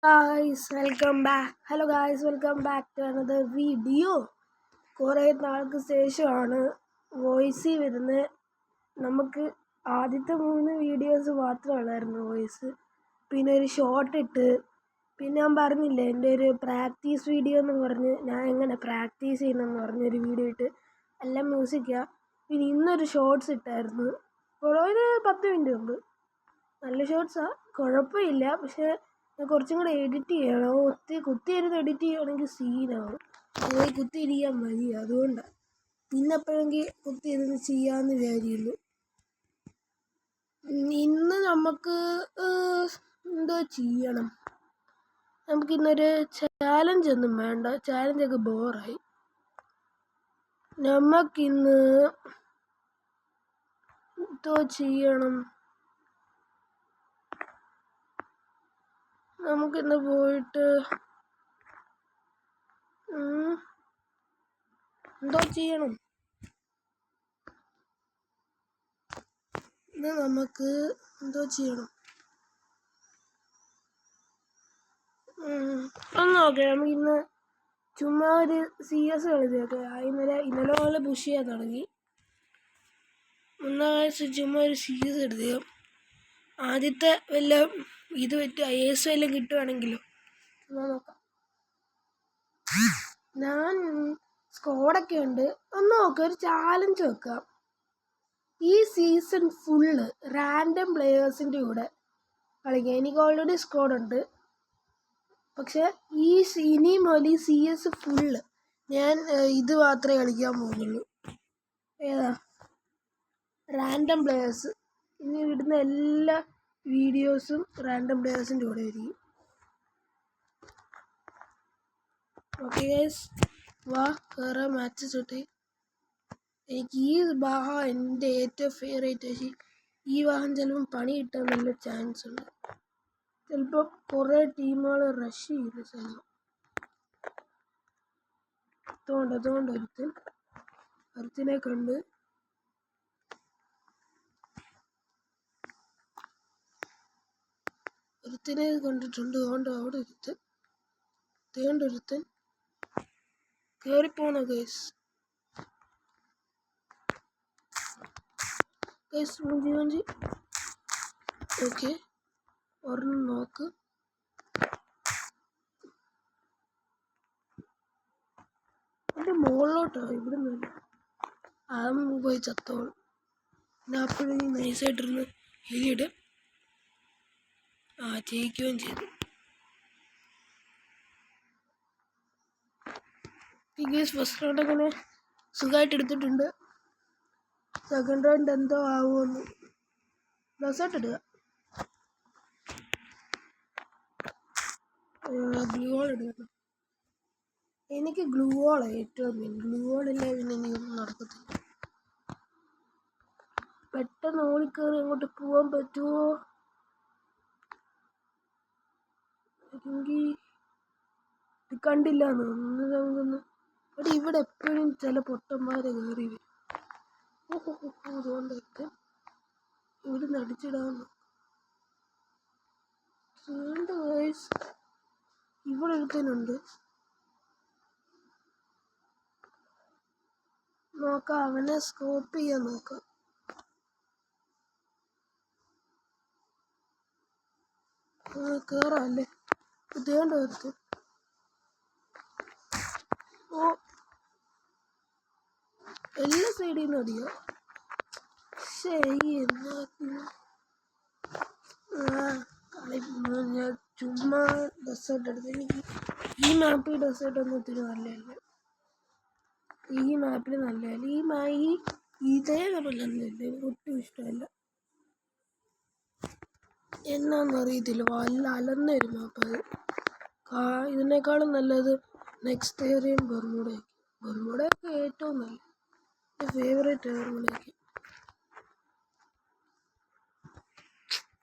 Hello guys, welcome back to another video. കുറേ നാൾക്ക് ശേഷമാണ് വോയിസ് വരുന്നത്. നമുക്ക് ആദ്യത്തെ 3 വീഡിയോസ് മാത്രമുള്ളായിരുന്നു വോയിസ്. പിന്നെ ഒരു ഷോർട്ട് ഇട്ട്, പിന്നെ ഞാൻ പറഞ്ഞില്ലേ എൻ്റെ ഒരു പ്രാക്ടീസ് വീഡിയോ എന്ന് പറഞ്ഞ് ഞാൻ എങ്ങനെ പ്രാക്ടീസ് ചെയ്യുന്നതെന്ന് പറഞ്ഞൊരു വീഡിയോ ഇട്ട്, എല്ലാം മ്യൂസിക്കാണ്. പിന്നെ ഇന്നൊരു ഷോർട്സ് ഇട്ടായിരുന്നു, ഒരു 10 മിനിറ്റ് മുമ്പ്. നല്ല ഷോർട്സാണ്, കുഴപ്പമില്ല. പക്ഷേ കുറച്ചും കൂടെ എഡിറ്റ് ചെയ്യണം. കുത്തിയിരുന്ന് എഡിറ്റ് ചെയ്യുകയാണെങ്കിൽ സീനാവും. അതുപോലെ കുത്തിയിരിക്കാൻ മതി, അതുകൊണ്ടാണ്. ഇന്നെപ്പോഴെങ്കിൽ കുത്തിയിരുന്ന് ചെയ്യാമെന്ന് വിചാരിക്കുന്നു. ഇന്ന് നമുക്ക് എന്തോ ചെയ്യണം. നമുക്കിന്നൊരു ചാലഞ്ച് ഒന്നും വേണ്ട, ചാലഞ്ചൊക്കെ ബോറായി. നമുക്കിന്ന് എന്തോ ചെയ്യണം. നമുക്കിന്ന് പോയിട്ട് എന്തോ ചെയ്യണം. ഇന്ന് നമുക്ക് എന്തോ ചെയ്യണം ഒന്ന് നോക്കാം. നമുക്കിന്ന് ചുമ്മാ ഒരു CS കളിച്ചൊക്കെ. ഇന്നലെ പോലെ പുഷ് ചെയ്യാൻ തുടങ്ങി. ചുമ്മാ ഒരു CS എടുത്തേക്കാം. ആദ്യത്തെ വല്ല ഇത് പറ്റി IS വല്ലതും കിട്ടുവാണെങ്കിലോ ചുമ്മാ നോക്കാം. ഞാൻ സ്കോഡൊക്കെ ഉണ്ട്. ഒന്ന് നോക്കാം, ഒരു ചാലഞ്ച് വെക്കാം. ഈ സീസൺ ഫുള്ള് റാൻഡം പ്ലെയേഴ്സിൻ്റെ കൂടെ കളിക്കാം. എനിക്ക് ഓൾറെഡി സ്കോഡുണ്ട്. പക്ഷെ ഇനി മുതൽ CS ഫുള്ള് ഞാൻ ഇത് മാത്രമേ കളിക്കാൻ പോകുന്നുള്ളൂ. ഏതാ? Random players. ഇനി ഇടുന്ന എല്ലാ വീഡിയോസും റാൻഡം പ്ലെയേഴ്സിൻ്റെ കൂടെ ആയിരിക്കും. ഓക്കെ ഗൈസ്, വാ കയറാൻ മാച്ച് ചുട്ടെ. എനിക്ക് ഈ വാഹം എൻ്റെ ഏറ്റവും ഫേവറേറ്റ്. പക്ഷേ ഈ വാഹനം ചിലപ്പം പണി കിട്ടാൻ നല്ല ചാൻസ് ഉണ്ട്. ചിലപ്പോൾ കുറേ ടീമുകൾ റഷ് ചെയ്യുന്ന സ്ഥലം. അതുകൊണ്ട് ഒരുത്തിനെ കണ്ട് കണ്ടിട്ടുണ്ട്. അതുകൊണ്ട് അവിടെ ഒരുത്തൻ കയറിപ്പോണോ ഗൈസ്? മൂഞ്ചി. ഓക്കെ, ഒരെണ്ണം നോക്ക്. എൻ്റെ മുകളിലോട്ടോ, ഇവിടെ നിന്ന് അതും പോയി ചത്തോളും. പിന്നെ അപ്പോഴും നൈസായിട്ടിരുന്ന് ഹെലിയിടും. ജയിക്കുകയും ചെയ്തു. ഫസ്റ്റ് റൗണ്ട് അങ്ങനെ സുഖമായിട്ട് എടുത്തിട്ടുണ്ട്. സെക്കൻഡ് റൗണ്ട് എന്തോ ആവുമെന്ന് രസമായിട്ട് ഇടുക. ഗ്ലൂ വോൾ ഇടുക. എനിക്ക് ഗ്ലൂ വോളാണ് ഏറ്റവും മെയിൻ. ഗ്ലൂ വോളില്ലേ പിന്നെ എനിക്കൊന്നും നടക്കത്തില്ല. പെട്ടെന്ന് ഓടിക്കയറി അങ്ങോട്ട് പോകാൻ പറ്റുമോ? ഇത് കണ്ടില്ല നമുക്കൊന്ന്. ഇവിടെ എപ്പോഴും ചില പൊട്ടന്മാരെ കയറി വരും. അതുകൊണ്ടൊക്കെ ഇവിടുന്ന് അടിച്ചിടാന്ന്. ഇവിടെ ഒരുത്തനുണ്ട്, നോക്കാം. അവനെ സ്കോപ്പ് ചെയ്യാൻ നോക്കാം. കേറാല്ലേ? ഇതേണ്ട ഒരുത്തൻ. എല്ലാ സൈഡിൽ നിന്നും അടിയോ. ശരി, ഞാൻ ചുമ്മാ ഡെസേർട്ട് എടുത്ത്. എനിക്ക് ഈ മാപ്പിൽ ഡെസേർട്ട് ഒന്നും ഒത്തിരി നല്ലതല്ല. ഈ മാപ്പിൽ നല്ലതല്ല. ഇതേ നല്ലതല്ല, എനിക്ക് ഒട്ടും ഇഷ്ടമല്ല. എന്നാന്നറിയത്തില്ല, വല്ല അലന്നൊരു മാപ്പ് അത്. ഇതിനേക്കാളും നല്ലത് നെക്സ്റ്റ് ഏരിയയും ബർമുഡയൊക്കെ ഏറ്റവും നല്ല. എൻ്റെ ഫേവറേറ്റ് ബർമുഡയൊക്കെ.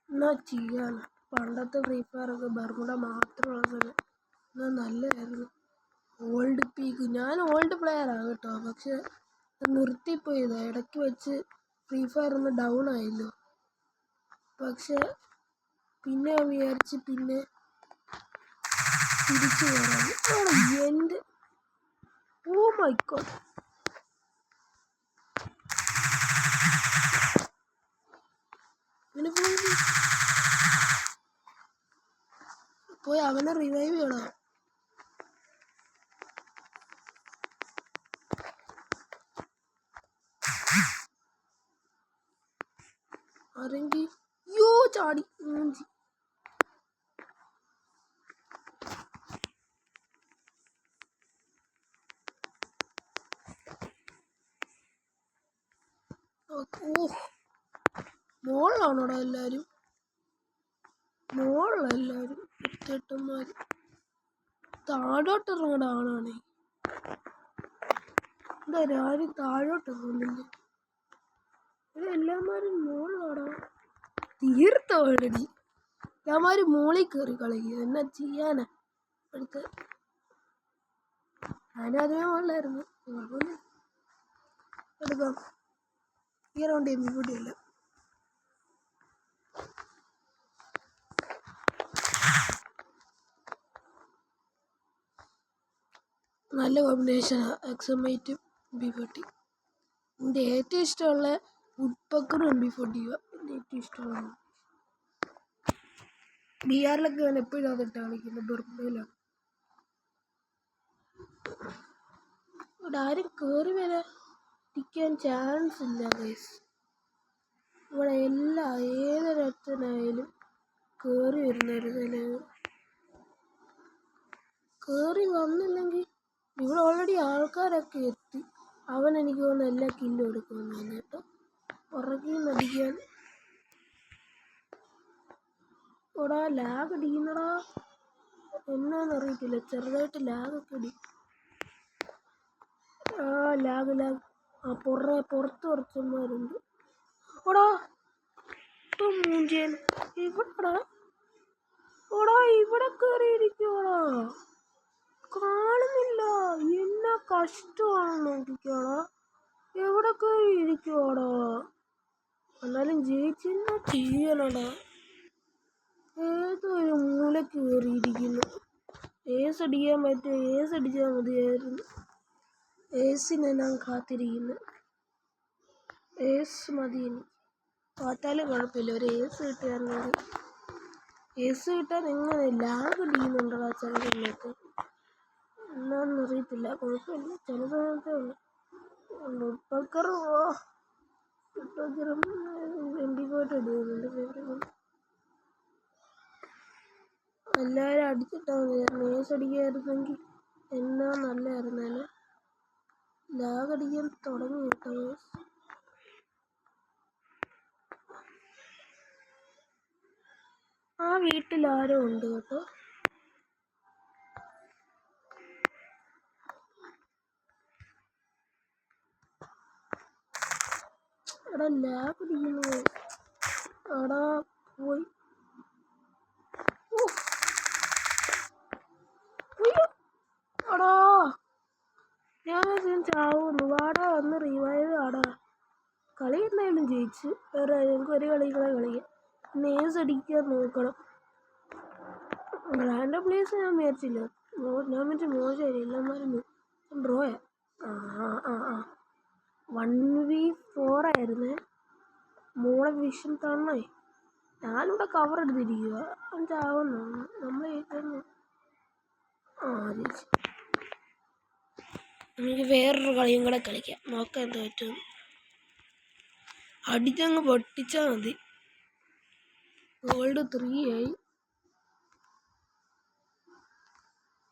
എന്നാ ചെയ്യാൻ പണ്ടത്തെ ഫ്രീ ഫയറൊക്കെ ബർമുഡ മാത്രമുള്ള സമയം എന്നാൽ നല്ലതായിരുന്നു. Old peak. ഞാൻ ഓൾഡ് പ്ലെയറാണ് കേട്ടോ, പക്ഷെ നിർത്തിപ്പോയതാണ്. ഇടയ്ക്ക് വെച്ച് ഫ്രീ ഫയർ ഒന്ന് ഡൗൺ ആയല്ലോ. പക്ഷെ പിന്നെ വിചാരിച്ച് പിന്നെ തിരിച്ചു കയറാൻ എൻ്റെ ഓ മൈ ഗോഡ്. പോയി അവനെ റിവൈവ് ചെയ്യണം. ആരെങ്കിൽ യോ ചാടി മൂഞ്ചി. ഓ മോളിലാണോടാ എല്ലാവരും? മോളിലെല്ലാവരും എട്ടേട്ടന്മാർ താഴോട്ട് ഇറങ്ങണ ആളാണേ. എന്തായാലും ആരും താഴോട്ട് ഇറങ്ങുന്നില്ല. എല്ലാമാരും മോളിലാടാ. തീർത്തോ ഓൾറെഡി. എല്ലാമാരും മോളിൽ കയറി കളിക്കുക. എന്നാ ചെയ്യാനാ? അടുത്ത് ഞാനും അതിനെ മോളിലായിരുന്നു. എടുക്കാം. ഈ റൗണ്ട് എമ്മിക്കൂടിയല്ല. നല്ല കോമ്പിനേഷനാണ് എക്സമൈറ്റും MP40. എൻ്റെ ഏറ്റവും ഇഷ്ടമുള്ള വുഡ്പക്കറും MP40 എൻ്റെ ഏറ്റവും ഇഷ്ടമുള്ള. BR-ലൊക്കെ ഞാൻ എപ്പോഴും അതിട്ട് കളിക്കുന്നത്. ബർമ്മയിലാണ്. ഇവിടെ ആരും കയറി വരാതിരിക്കാൻ ചാൻസ് ഇല്ല ഗൈസ്. ഇവിടെ ഏതൊരച്ഛനായാലും കയറി വരുന്നൊരു നിലയിൽ കയറി വന്നില്ലെങ്കിൽ ഇവിടെ ഓൾറെഡി ആൾക്കാരൊക്കെ എത്തി. അവൻ എനിക്ക് തോന്നുന്നു എല്ലാ കില്ലും എടുക്കുമെന്ന് തോന്നുന്നു കേട്ടോ. പുറകിൽ നടിക്കാൻ ഓടാ. ലാഗ് അടിക്കുന്നടാ. എന്നാന്നറിയത്തില്ല, ചെറുതായിട്ട് ലാഗൊക്കെ അടി. ലാഗ്. പുറത്ത് കുറച്ചന്മാരുണ്ട്. ഓടാ ഇപ്പം മൂഞ്ചേൻ ഇവിടെടാ. ഓടാ ഇവിടെ കയറിയിരിക്കോടാ. കാണുന്നില്ല. എന്നാ കഷ്ടമാണ് നോക്കിക്കോടാ. എവിടെ കയറി ഇരിക്കുവാടാ. എന്നാലും ജയിച്ചെന്നാ ചെയ്യണടാ. ഏതൊരു മൂല കയറിയിരിക്കുന്നു. ഏസ് അടിക്കാൻ പറ്റും. ഏസ് അടിച്ചാൽ മതിയായിരുന്നു. ഏസിനെ ഞാൻ കാത്തിരിക്കുന്നു. ഏസ് മതി എനിക്ക്. തോറ്റാലും കുഴപ്പമില്ല. ഒരു ഏസ് കിട്ടുകയാണെങ്കിൽ. ഏസ് കിട്ടാൻ എങ്ങനെ ലാഗ് അടിക്കുന്നുണ്ടടാ ചില സമയത്ത്. എന്നാന്നറിയത്തില്ല. കുഴപ്പമില്ല. ചില സമയത്തേ ഉള്ളു. വുഡ്പക്കറും MP40 അടിക്കുന്നുണ്ട്. എല്ലാവരും അടിച്ചിട്ടാൽ മതിയായിരുന്നു. ഏസ് അടിക്കായിരുന്നെങ്കിൽ എന്നാ നല്ലതായിരുന്നേനെ. ലാഗ് അടിക്കാൻ തുടങ്ങി കേട്ടോ. ആ വീട്ടിൽ ആരോ ഉണ്ട് കേട്ടോ. എടാ ലാഗ് അടിക്കുന്നു. എടാ പോയി. എടാ ഞാൻ ചാവുന്നു. വാടാ വന്ന് റിവൈവ് ആടാ. കളി എന്തായാലും ജയിച്ച്. വേറെ ഞങ്ങൾക്ക് ഒരു കളികളെ കളിക്കാം. നേസ് അടിക്കാൻ നോക്കണം. റാൻഡം പ്ലേസ് ഞാൻ മേടിച്ചില്ല. ഞാൻ മറ്റേ മോശമായില്ല. എല്ലാമാരും ബ്രോയാ. 1v4 ആയിരുന്നേ. മോളെ വിഷൻ തണ്ണായി. ഞാനിവിടെ കവർ എടുത്തിരിക്കുക. ചാവുന്നു. നമ്മൾ ജയിക്കുന്നു. ജയിച്ചു. നമുക്ക് വേറൊരു കളിയും കൂടെ കളിക്കാം. നോക്കാം എന്താ പറ്റും. അടിച്ചങ്ങ് പൊട്ടിച്ചാൽ മതി. ഗോൾഡ് 3 ആയി.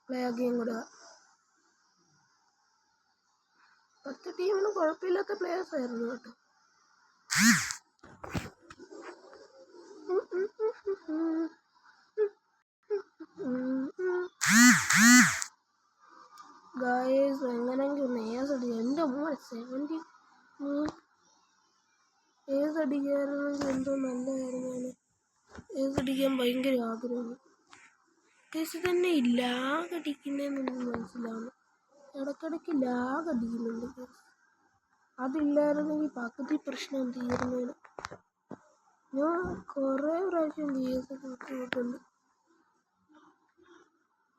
പ്ലേ ആക്കിയും കൂടെ 10 ടീമിന് കുഴപ്പമില്ലാത്ത പ്ലേയേഴ്സ് ആയിരുന്നു കേട്ടോ. ഗായ്സ് എങ്ങനെയെങ്കിലും ഒന്ന് ഏസ് അടിക്കുക. എൻ്റെ മോനെ 70 ഏസ് അടിക്കായിരുന്നെങ്കിൽ എന്തോ നല്ലതായിരുന്നു. ഏസ് അടിക്കാൻ ഭയങ്കര ആഗ്രഹമാണ്. കേസ് തന്നെ ലാഗ് അടിക്കുന്നതെന്നൊന്നും മനസ്സിലാവുന്നു. ഇടയ്ക്കിടയ്ക്ക് ലാഗ് അടിക്കുന്നുണ്ട് കേസ്. അതില്ലായിരുന്നെങ്കിൽ പകുതി പ്രശ്നം തീർന്നേനെ. ഞാൻ കുറേ പ്രാവശ്യം കേസ് കിട്ടിയിട്ടുണ്ട്.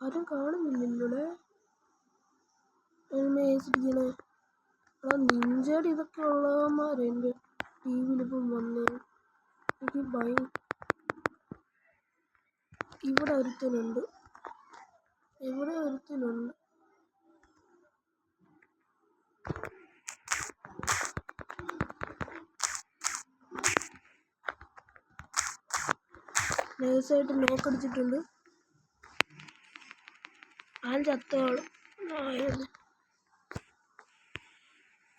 ആരും കാണുന്നില്ലല്ലോ മേസിരിക്കണേ. നിഞ്ചടി ഇതൊക്കെ ഉള്ളവന്മാരെ എൻ്റെ ടി വിയിലിപ്പം വന്നേ. എനിക്ക് ഇവിടെ ഒരുത്തനുണ്ട്. നേഴ്സായിട്ട് നോക്കടിച്ചിട്ടുണ്ട്. ആ ചത്തോളം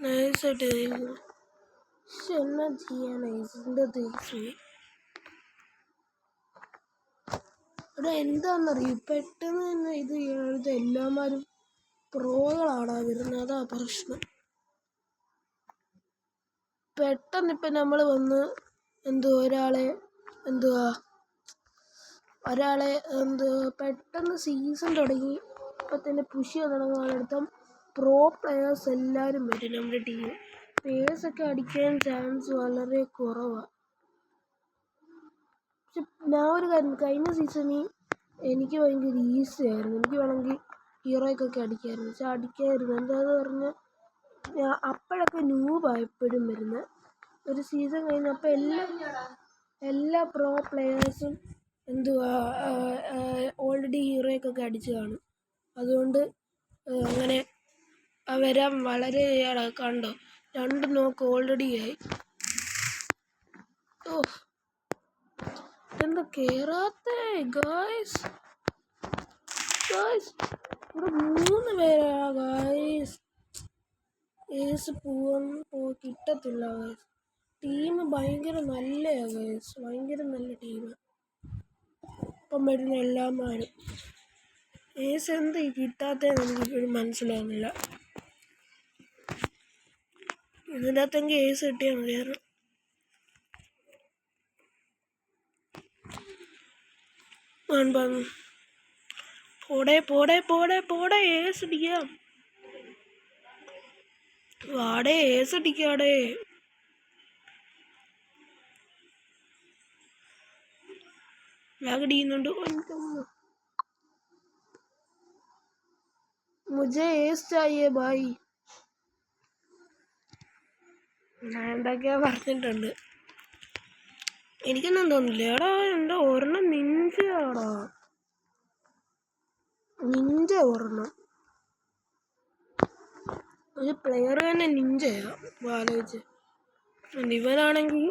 നൈസായിട്ട് എന്നാ ചെയ്യാനാ ഇതിൻ്റെ തേച്ച്. ഇവിടെ എന്താണെന്നറിയും പെട്ടെന്ന് തന്നെ ഇത് ചെയ്യണത് എല്ലാവരും പ്രോകളാണ് വരുന്നത്. അതാ പ്രശ്നം. പെട്ടെന്ന് ഇപ്പം നമ്മൾ വന്ന് ഒരാളെ പെട്ടെന്ന് സീസൺ തുടങ്ങി ഇപ്പം തന്നെ പുഷ് തുടങ്ങുന്നിടത്തും പ്രോ പ്ലെയേഴ്സ് എല്ലാവരും വരും നമ്മുടെ ടീം. പേഴ്സൊക്കെ അടിക്കാൻ ചാൻസ് വളരെ കുറവാണ്. പക്ഷെ ഞാൻ ഒരു കാര്യം, കഴിഞ്ഞ സീസണിൽ എനിക്ക് ഭയങ്കര ഈസി ആയിരുന്നു. എനിക്ക് വേണമെങ്കിൽ ഹീറോയ്ക്കൊക്കെ അടിക്കാമായിരുന്നു. പക്ഷെ അടിക്കാമായിരുന്നു. എന്താണെന്ന് പറഞ്ഞാൽ അപ്പോഴൊക്കെ നൂബാണ് എപ്പോഴും വരുന്നത്. ഒരു സീസൺ കഴിഞ്ഞപ്പോൾ എല്ലാ പ്രോ പ്ലെയേഴ്സും ഓൾറെഡി ഹീറോയ്ക്കൊക്കെ അടിച്ച് കാണും. അതുകൊണ്ട് അങ്ങനെ വരാൻ വളരെ കണ്ടോ 2 നോക്ക് ഓൾറെഡി ആയി. എന്താ കേറാത്തേ ഗായ്സ്? ഇവിടെ 3 പേരാ ഗായ്സ്. കിട്ടത്തില്ല ഗായ്സ്. ടീം ഭയങ്കര നല്ലതാണ് ഗായ്സ്. ഭയങ്കര നല്ല ടീമാണ് ഇപ്പം വരുന്ന എല്ലാമാരും. എന്താ കിട്ടാത്തതെന്ന് എനിക്കിപ്പോഴും മനസ്സിലാവുന്നില്ല. ഇതിനകത്തെങ്കിൽ കിട്ടിയാൽ മതിയായിരുന്നു. പോടെ അടിക്കാം. വാടേ അടിക്കാടേ. ലാഗടിക്കുന്നുണ്ട്. മുझे ഏസ് ചാഹിയേ ഭായി. ഞാൻ എന്തൊക്കെയാ പറഞ്ഞിട്ടുണ്ട്. എനിക്കൊന്നും തോന്നില്ല. എടാ എന്താ ഒരെണ്ണം നിഞ്ചയാടാ. ഒരെണ്ണം ഒരു പ്ലെയർ തന്നെ നിഞ്ചയാ ആലോചിച്ച്. ഇവനാണെങ്കിൽ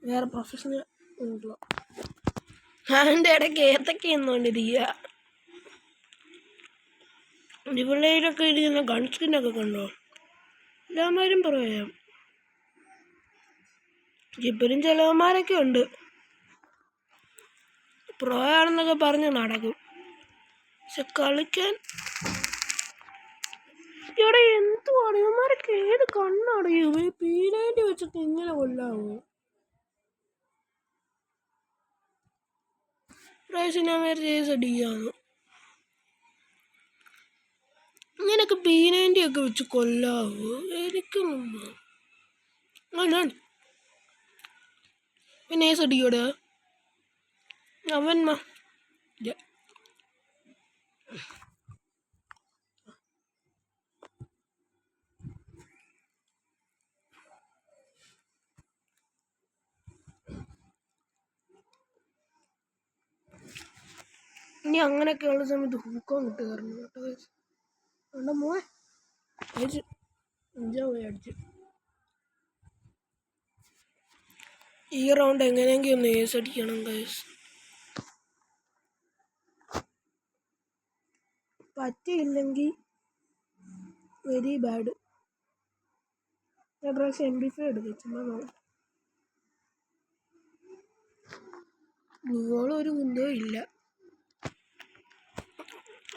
വേറെ പ്രൊഫഷണൽ ഉണ്ടല്ലോ. അതിൻ്റെ ഇടയ്ക്ക് ഏത്തൊക്കെ എന്നുകൊണ്ടിരിക്കുക. ഇവിടെയൊക്കെ ഇരിക്കുന്ന ഗൺ സ്കിന്നൊക്കെ കണ്ടോ? എല്ലാവരും പറയാം. ഇപ്പോഴും ചിലവന്മാരൊക്കെ ഉണ്ട് പ്രോ ആണെന്നൊക്കെ പറഞ്ഞ് നടക്കും. പക്ഷെ കളിക്കാൻ ഇവിടെ എന്തുവാണ് ഇവന്മാരൊക്കെ? ഏത് കണ്ണാണ് പീനേൻ്റെ വെച്ചിട്ട് ഇങ്ങനെ കൊല്ലാവോ? പ്രാവശ്യം ഞാൻ വേറെ ചേസ് അടിക്കാന്ന്. ഇങ്ങനെയൊക്കെ പീനേൻ്റെ ഒക്കെ വെച്ച് കൊല്ലാവോ? എനിക്കൊന്നും പിന്നെ ഏസ് അടിക്കൂടെ അവൻ ഇനി അങ്ങനെയൊക്കെയുള്ള സമയത്ത് ഹൂക്കോൺ കിട്ടുമായിരുന്നു കേട്ടോ. അതുകൊണ്ട് മോനെ അടിച്ച് പോയി അടിച്ച്. ഈ റൗണ്ട് എങ്ങനെയെങ്കിലും ഒന്ന് ഏസ് അടിക്കണം ഗൈസ്. പറ്റിയില്ലെങ്കിൽ വെരി ബാഡ്. പ്രാവശ്യം MP5 എടുക്കും. ചുമ്മാ ഒരു കുന്തവും ഇല്ല.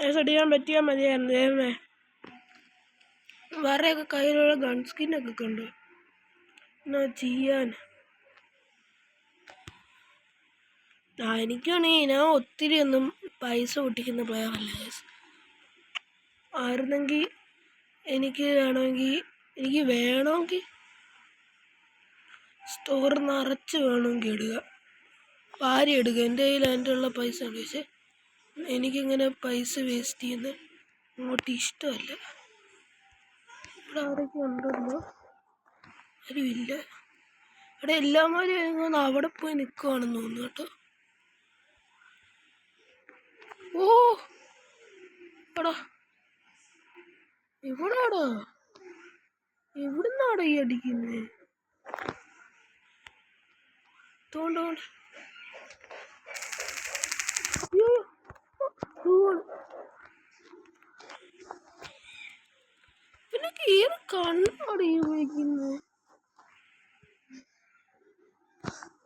ഏസ് അടിക്കാൻ പറ്റിയാൽ മതിയായിരുന്നു. വേറെയൊക്കെ കയ്യിലുള്ള ഗൺ സ്കിന്നൊക്കെ കണ്ടു. എന്നാ ചെയ്യാൻ? എനിക്കാണെങ്കിൽ ഞാൻ ഒത്തിരി ഒന്നും പൈസ പൊട്ടിക്കുന്ന പ്ലെയർ അല്ല. ആയിരുന്നെങ്കിൽ എനിക്ക് വേണമെങ്കിൽ സ്റ്റോർ നിറച്ച് വേണമെങ്കിൽ ഇടുക, വാരി എടുക്കുക. എൻ്റെ കയ്യിൽ അതിൻ്റെ ഉള്ള പൈസ ഉണ്ട്. പക്ഷേ എനിക്കിങ്ങനെ പൈസ വേസ്റ്റ് ചെയ്യുന്നത് അങ്ങോട്ട് ഇഷ്ടമല്ല. ഇവിടെ ആരൊക്കെ ഉണ്ടല്ലോ, ആരുമില്ല. ഇവിടെ എല്ലാമാരും എനിക്ക് അവിടെ പോയി നിൽക്കുവാണെന്ന് തോന്നുന്നു കേട്ടോ. ഓ എടാ, എവിടാടാ, എവിടുന്നാടാ ഈ അടിക്കുന്നേ? തോണ്ടോണ്ട് നിനക്ക് ഏത് കണ്ണാണ് ഈ ഉപയോഗിക്കുന്നത്?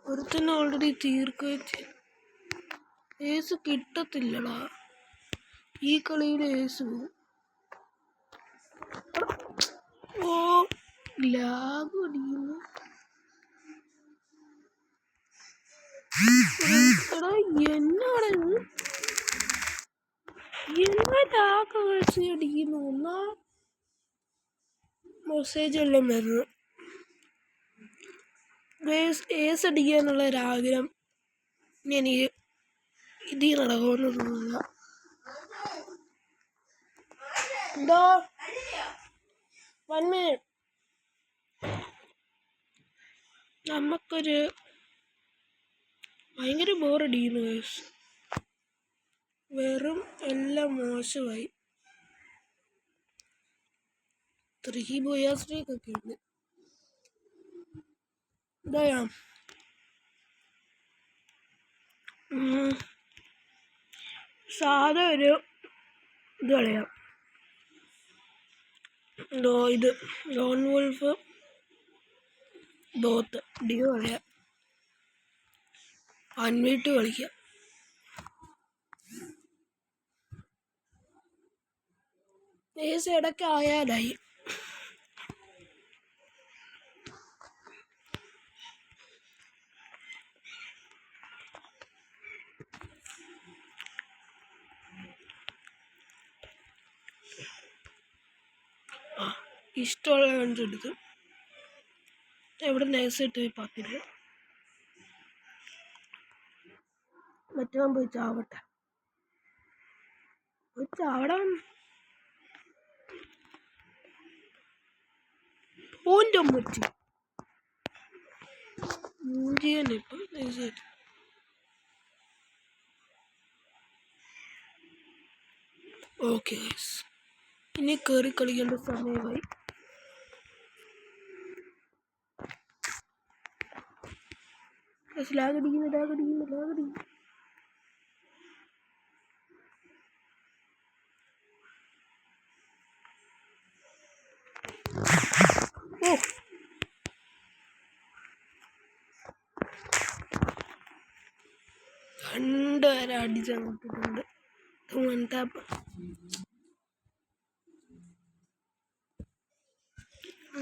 ഒരുത്തന്നെ ഓൾറെഡി തീർക്കുകയും ഏസ് കിട്ടത്തില്ലടാ ഈ കളിയിൽ. ഏസ് ഓ ലാഗ് അടിക്കുന്നു. എടാ എന്നാണ് എന്നാ ലാഗ് വെച്ച് അടിക്കുന്നു? ഒന്നാ മെസ്സേജ് എല്ലാം വരുന്നു. ഏസ് അടിക്കാനുള്ള ഒരാഗ്രഹം എനിക്ക് ഇതിൽ നടക്കുമെന്ന് തോന്നുന്നില്ല. എന്തോ 1 minute. നമുക്കൊരു ഭയങ്കര ബോറടിക്കുന്നു ഗൈസ്. വെറും എല്ലാം മോശമായി. 3 ബോയാസ്ട്രീക്കൊക്കെ ഉണ്ട്. ഇതാ സാധാ ഒരു ഇത് കളയാം. ഇത് ലോൺ വോൾഫ് ബോത്ത് ഡിയോ കളയാം. 1v2 കളിക്കാം. ഏസ് ഇടയ്ക്ക് ആയാലായി. ഇഷ്ടമുള്ള കണ്ടെടുത്ത് എവിടെ നൈസായിട്ട് പോയി പാത്തില്ല. മറ്റവൻ പോയി ചാവട്ടെ, പോയി ചാവടാൻ. ഓൻ്റെ മുറ്റി മൂഞ്ചിയന്നെ ഇപ്പം നൈസായിട്ട്. ഓക്കെ ഗൈസ്, ഇനി കയറി കളിക്കേണ്ട സമയമായി. ലാഗടിക്കുന്നു. ഓ രണ്ടുപേരെ അടിച്ചങ്ങോട്ടിട്ടുണ്ട്.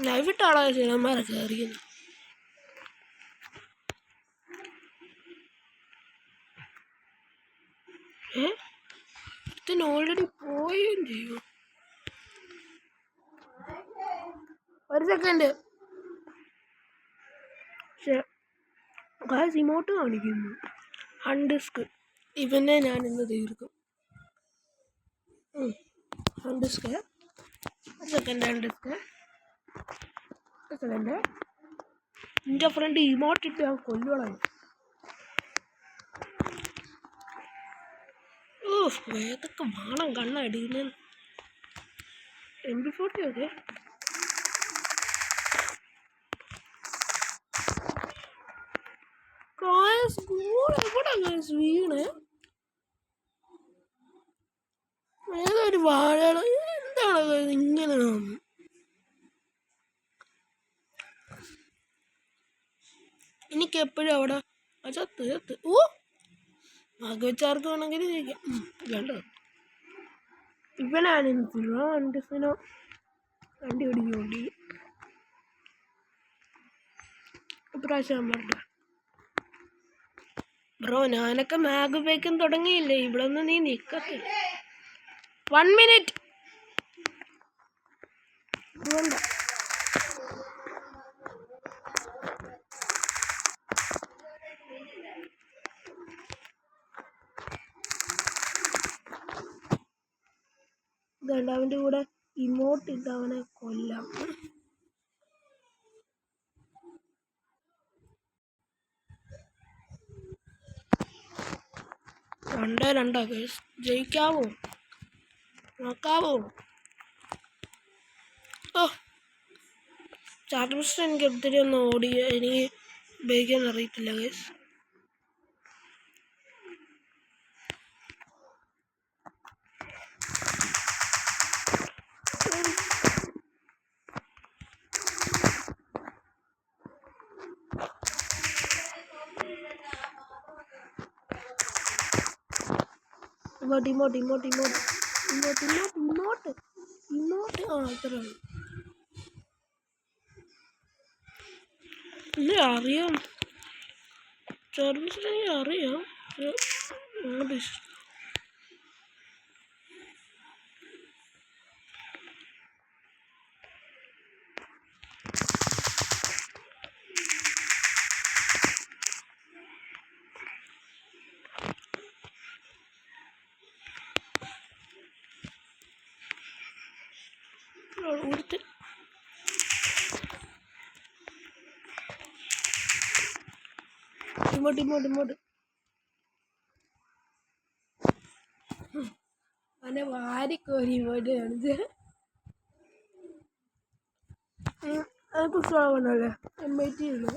ലൈവിട്ടാളാ സിനിമാരൊക്കെ അറിയുന്നു. ഇതിന് ഓൾറെഡി പോവുകയും ചെയ്യും. ഒരു സെക്കൻഡ്. പക്ഷെ ഗായ്സ് ഇമോട്ട് കാണിക്കുന്നു അൺഡിസ്ക്. ഇവനെ ഞാൻ ഇന്ന് തീർക്കും. അൺഡിസ്ക് ഒരു സെക്കൻഡ്. അൺഡിസ്ക് ഒരു സെക്കൻഡ്. എൻ്റെ ഫ്രണ്ട് ഇമോട്ടിട്ട് ഞാൻ കൊല്ലുകളായി. ഏതൊക്കെ വേണം കണ്ണടിയുന്ന MP40 ഒക്കെ. എവിടെ വീണ് ഏതൊരു വാഴ എന്താണ് ഇങ്ങനെ? എനിക്ക് എപ്പോഴും അവിടെ ചത്ത് ഓ ആകെ വെച്ചാർക്ക് വേണമെങ്കിൽ ജയിക്കാം. വേണ്ടോ ഇവനാണ് അണ്ടസിനോ വണ്ടി ഓടിക്കൊണ്ട് ഇപ്രാവശ്യം പറഞ്ഞു. ബ്രോ ഞാനൊക്കെ മാഗ് ഉപയോഗിക്കാൻ തുടങ്ങിയില്ലേ, ഇവിടെ ഒന്ന് നീ നിൽക്കത്തില്ല. 1 minute വേണ്ട. ഇതുണ്ട് അവൻ്റെ കൂടെ ഇമോട്ട് ഇട്ട് അവനെ കൊല്ലാം. രണ്ടാ കേസ് ജയിക്കാവോ നോക്കാവോ? ഓ ചാർട്ട് മിസ്റ്റർ എനിക്ക് ഒത്തിരി ഒന്നും എനിക്ക് ഉപയോഗിക്കാൻ അറിയത്തില്ല കേസ്. ഇമോട്ട് അത്രയാണ്. എന്നെ അറിയാം, സർവീസിനെ അറിയാം. ഒരുത്തൻ ഇങ്ങോട്ട് അവനെ വാരിക്കോരി ഇങ്ങോട്ട് കാണിച്ച് അത് പുസ്തകമല്ലേ MIT ഉള്ളു.